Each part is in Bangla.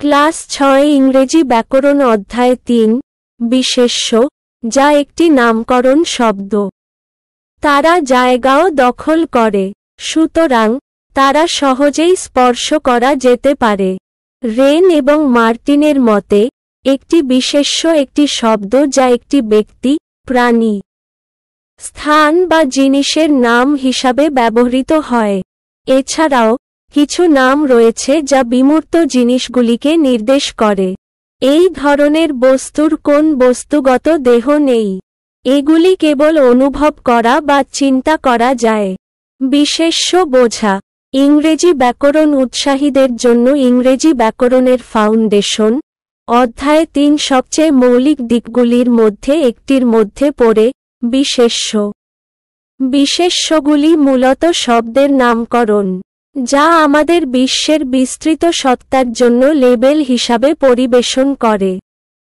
ক্লাস 6 ইংরেজি ব্যাকরণ অধ্যায় 3 বিশেষ্য, যা একটি নামকরণ শব্দ। তারা জায়গাও দখল করে, সুতরাং তারা সহজেই স্পর্শ করা যেতে পারে। রেন এবং মার্টিনের মতে, একটি বিশেষ্য একটি শব্দ যা একটি ব্যক্তি, প্রাণী, স্থান বা জিনিসের নাম হিসাবে ব্যবহৃত হয়। এছাড়াও কিছু নাম রয়েছে যা বিমূর্ত জিনিসগুলিকে নির্দেশ করে। এই ধরনের বস্তুর কোন বস্তুগত দেহ নেই। এগুলি কেবল অনুভব করা বা চিন্তা করা যায়। বিশেষ্য বোঝা। ইংরেজি ব্যাকরণ উৎসাহীদের জন্য ইংরেজি ব্যাকরণের ফাউন্ডেশন অধ্যায় 3 সবচেয়ে মৌলিক দিকগুলির মধ্যে একটির মধ্যে পড়ে। বিশেষ্য। বিশেষ্যগুলি মূলত শব্দের নামকরণ, যা আমাদের বিশ্বের বিস্তৃত সত্তার জন্য লেবেল হিসাবে পরিবেশন করে।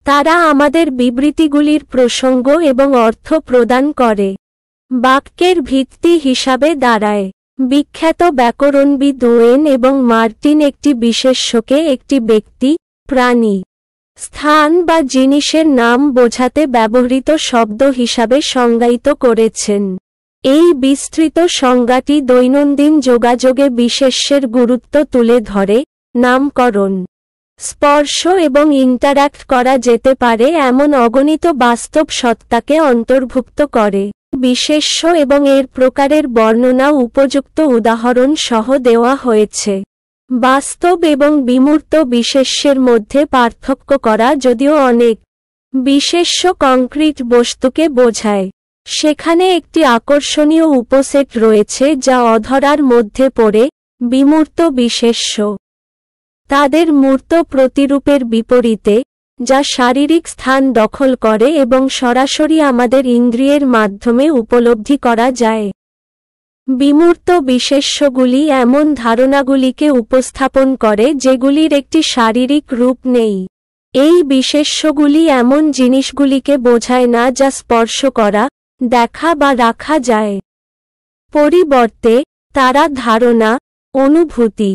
তারা আমাদের বিবৃতিগুলির প্রসঙ্গ এবং অর্থ প্রদান করে, বাক্যের ভিত্তি হিসাবে দাঁড়ায়। বিখ্যাত ব্যাকরণবিদ ওয়েন এবং মার্টিন একটি বিশেষ্যকে একটি ব্যক্তি, প্রাণী, স্থান বা জিনিসের নাম বোঝাতে ব্যবহৃত শব্দ হিসাবে সংজ্ঞায়িত করেছেন। এই বিস্তৃত সংজ্ঞাটি দৈনন্দিন যোগাযোগে বিশেষ্যের গুরুত্ব তুলে ধরে। নামকরণ, স্পর্শ এবং ইন্টারঅ্যাক্ট করা যেতে পারে এমন অগণিত বাস্তব সত্তাকে অন্তর্ভুক্ত করে। বিশেষ্য এবং এর প্রকারের বর্ণনা উপযুক্ত উদাহরণ সহ দেওয়া হয়েছে। বাস্তব এবং বিমূর্ত বিশেষ্যের মধ্যে পার্থক্য করা যদিও অনেক বিশেষ্য কংক্রিট বস্তুকে বোঝায়, সেখানে একটি আকর্ষণীয় উপসেট রয়েছে যা অধরার মধ্যে পড়ে। বিমূর্ত বিশেষ্য তাদের মূর্ত প্রতিরূপের বিপরীতে, যা শারীরিক স্থান দখল করে এবং সরাসরি আমাদের ইন্দ্রিয়ের মাধ্যমে উপলব্ধি করা যায়। বিমূর্ত বিশেষ্যগুলি এমন ধারণাগুলিকে উপস্থাপন করে যেগুলির একটি শারীরিক রূপ নেই। এই বিশেষ্যগুলি এমন জিনিসগুলিকে বোঝায় না যা স্পর্শ করা, দেখা বা রাখা যায়। পরিবর্তে তারা ধারণা, অনুভূতি,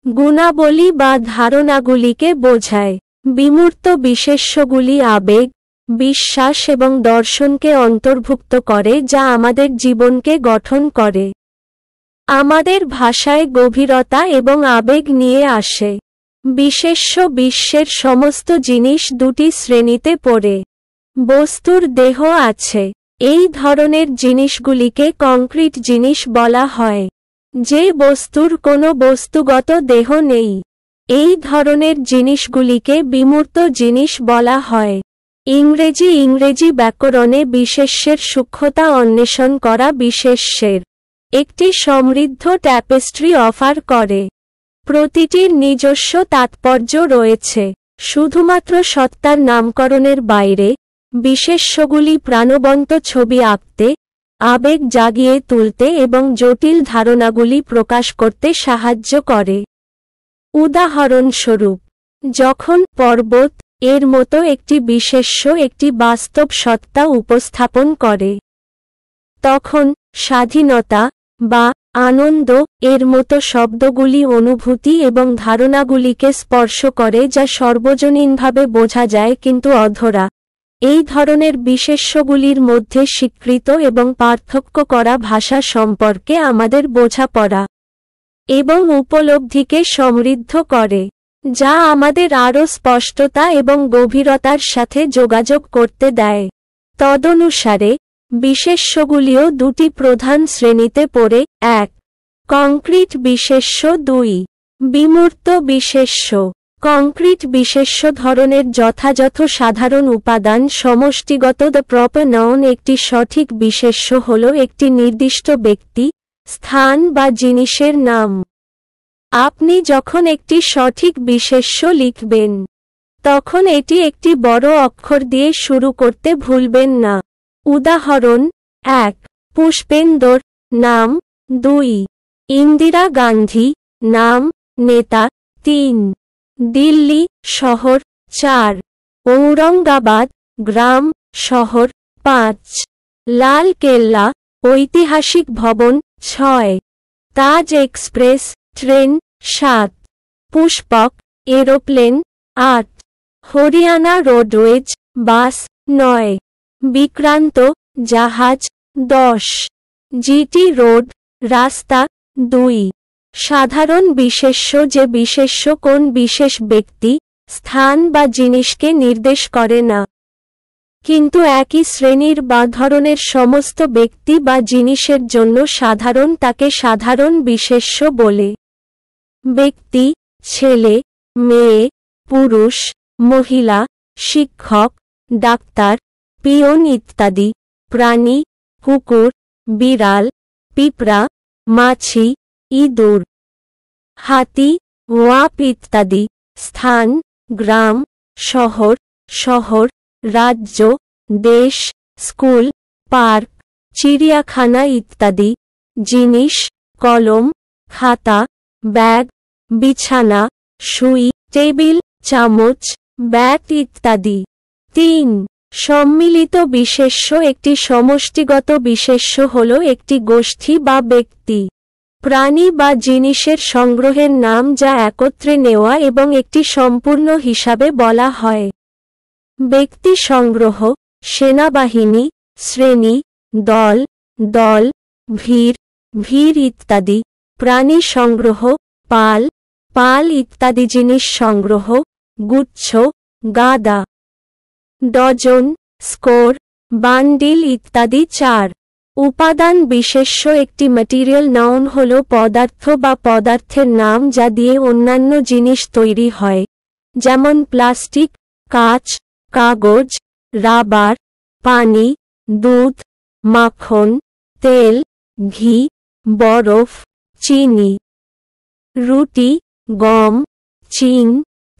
গুণাবলী বা ধারণাগুলিকে বোঝায়। বিমূর্ত বিশেষ্যগুলি আবেগ, বিশ্বাস এবং দর্শনকে অন্তর্ভুক্ত করে যা আমাদের জীবনকে গঠন করে। আমাদের ভাষায় গভীরতা এবং আবেগ নিয়ে আসে। বিশেষ্য বিশ্বের সমস্ত জিনিস দুটি শ্রেণীতে পড়ে। বস্তুর দেহ আছে। এই ধরনের জিনিসগুলিকে কংক্রিট জিনিস বলা হয়, যে বস্তুর কোনো বস্তুগত দেহ নেই। এই ধরনের জিনিসগুলিকে বিমূর্ত জিনিস বলা হয়। ইংরেজি ব্যাকরণে বিশেষ্যের সূক্ষ্মতা অন্বেষণ করা বিশেষ্যের একটি সমৃদ্ধ ট্যাপেস্ট্রি অফার করে। প্রতিটির নিজস্ব তাৎপর্য রয়েছে। শুধুমাত্র সত্তার নামকরণের বাইরে, বিশেষ্যগুলি প্রাণবন্ত ছবি আঁকতে, আবেগ জাগিয়ে তুলতে এবং জটিল ধারণাগুলি প্রকাশ করতে সাহায্য করে। উদাহরণস্বরূপ, যখন পর্বত এর মতো একটি বিশেষ্য একটি বাস্তব সত্তা উপস্থাপন করে, তখন স্বাধীনতা বা আনন্দ এর মতো শব্দগুলি অনুভূতি এবং ধারণাগুলিকে স্পর্শ করে যা সর্বজনীনভাবে বোঝা যায় কিন্তু অধরা। এই ধরনের বিশেষ্যগুলির মধ্যে স্বীকৃত এবং পার্থক্য করা ভাষা সম্পর্কে আমাদের বোঝাপড়া এবং উপলব্ধিকে সমৃদ্ধ করে, যা আমাদের আরও স্পষ্টতা এবং গভীরতার সাথে যোগাযোগ করতে দেয়। তদনুসারে, বিশেষ্যগুলিও দুটি প্রধান শ্রেণীতে পড়ে। 1. কংক্রিট বিশেষ্য। 2. বিমূর্ত বিশেষ্য। কংক্রিট বিশেষ্য ধরনের যথাযথ সাধারণ উপাদান সমষ্টিগত। দ্য প্রপার নাউন একটি সঠিক বিশেষ্য হল একটি নির্দিষ্ট ব্যক্তি, স্থান বা জিনিসের নাম। আপনি যখন একটি সঠিক বিশেষ্য লিখবেন, তখন এটি একটি বড় অক্ষর দিয়ে শুরু করতে ভুলবেন না। উদাহরণ: 1. পুষ্পেন্দর, নাম। 2. ইন্দিরা গান্ধী, নাম, নেতা। 3. দিল্লি, শহর। 4. ঔরঙ্গাবাদ, গ্রাম, শহর। 5. লাল কেল্লা, ঐতিহাসিক ভবন। 6. তাজ এক্সপ্রেস, ট্রেন। 7. পুষ্পক, এরোপ্লেন। 8. হরিয়ানা রোডওয়েজ, বাস। 9. বিক্রান্ত, জাহাজ। 10. জিটি রোড, রাস্তা। 2. সাধারণ বিশেষ্য, যে বিশেষ্য কোন বিশেষ ব্যক্তি, স্থান বা জিনিসকে নির্দেশ করে না, কিন্তু একই শ্রেণীর বা ধরনের সমস্ত ব্যক্তি বা জিনিসের জন্য সাধারণ, তাকে সাধারণ বিশেষ্য বলে। ব্যক্তি, ছেলে, মেয়ে, পুরুষ, মহিলা, শিক্ষক, ডাক্তার, পিয়ন ইত্যাদি। প্রাণী, কুকুর, বিড়াল, পিঁপড়া, মাছি, ইঁদুর, হাতি, ওয়াপ ইত্যাদি। স্থান, গ্রাম, শহর, শহর, রাজ্য, দেশ, স্কুল, পার্ক, চিড়িয়াখানা ইত্যাদি। জিনিস, কলম, খাতা, ব্যাগ, বিছানা, সুই, টেবিল, চামচ, ব্যাট ইত্যাদি। 3. সম্মিলিত বিশেষ্য, একটি সমষ্টিগত বিশেষ্য হল একটি গোষ্ঠী বা ব্যক্তি, প্রাণী বা জিনিসের সংগ্রহের নাম যা একত্রে নেওয়া এবং একটি সম্পূর্ণ হিসাবে বলা হয়। ব্যক্তি সংগ্রহ, সেনাবাহিনী, শ্রেণী, দল, দল, ভিড়, ভিড় ইত্যাদি। প্রাণী সংগ্রহ, পাল, পাল ইত্যাদি। জিনিস সংগ্রহ, গুচ্ছ, গাদা, ডজন, স্কোর, বান্ডিল ইত্যাদি। 4. উপাদান বিশেষ্য, একটি ম্যাটেরিয়াল নাউন হল পদার্থ বা পদার্থের নাম যা দিয়ে অন্যান্য জিনিস তৈরি হয়, যেমন প্লাস্টিক, কাঁচ, কাগজ, রাবার, পানি, দুধ, মাখন, তেল, ঘি, বরফ, চিনি, রুটি, গম, চিং,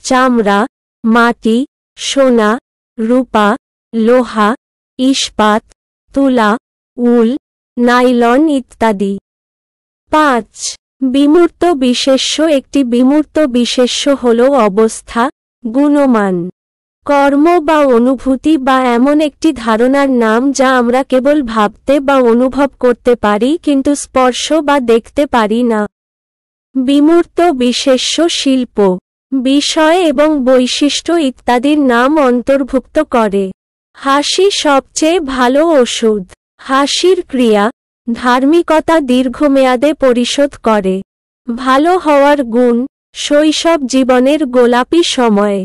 চামড়া, মাটি, সোনা, রূপা, লোহা, ইস্পাত, তুলা, উল, নাইলন ইত্যাদি। 5. বিমূর্ত বিশেষ্য, একটি বিমূর্ত বিশেষ্য হল অবস্থা, গুণমান, কর্ম বা অনুভূতি বা এমন একটি ধারণার নাম যা আমরা কেবল ভাবতে বা অনুভব করতে পারি কিন্তু স্পর্শ বা দেখতে পারি না। বিমূর্ত বিশেষ্য শিল্প, বিষয় এবং বৈশিষ্ট্য ইত্যাদির নাম অন্তর্ভুক্ত করে। হাসি সবচেয়ে ভালো ওষুধ। হাসির ক্রিয়া, ধার্মিকতা দীর্ঘমেয়াদে পরিশোধ করে। ভালো হওয়ার গুণ, শৈশব জীবনের গোলাপি সময়।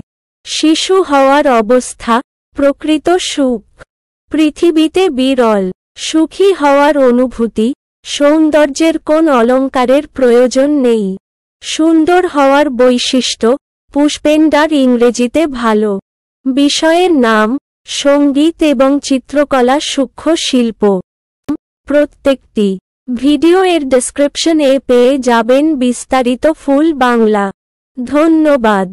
শিশু হওয়ার অবস্থা, প্রকৃত সুখ। পৃথিবীতে বিরল। সুখী হওয়ার অনুভূতি, সৌন্দর্যের কোন অলংকারের প্রয়োজন নেই। সুন্দর হওয়ার বৈশিষ্ট্য, পুষ্পেন্ডার ইংরেজিতে ভালো। বিষয়ের নাম, সঙ্গীত এবং চিত্রকলা সূক্ষ্ম শিল্প। প্রত্যেকটি ভিডিও এর ডেসক্রিপশনে পেয়ে যাবেন বিস্তারিত ফুল বাংলা। ধন্যবাদ।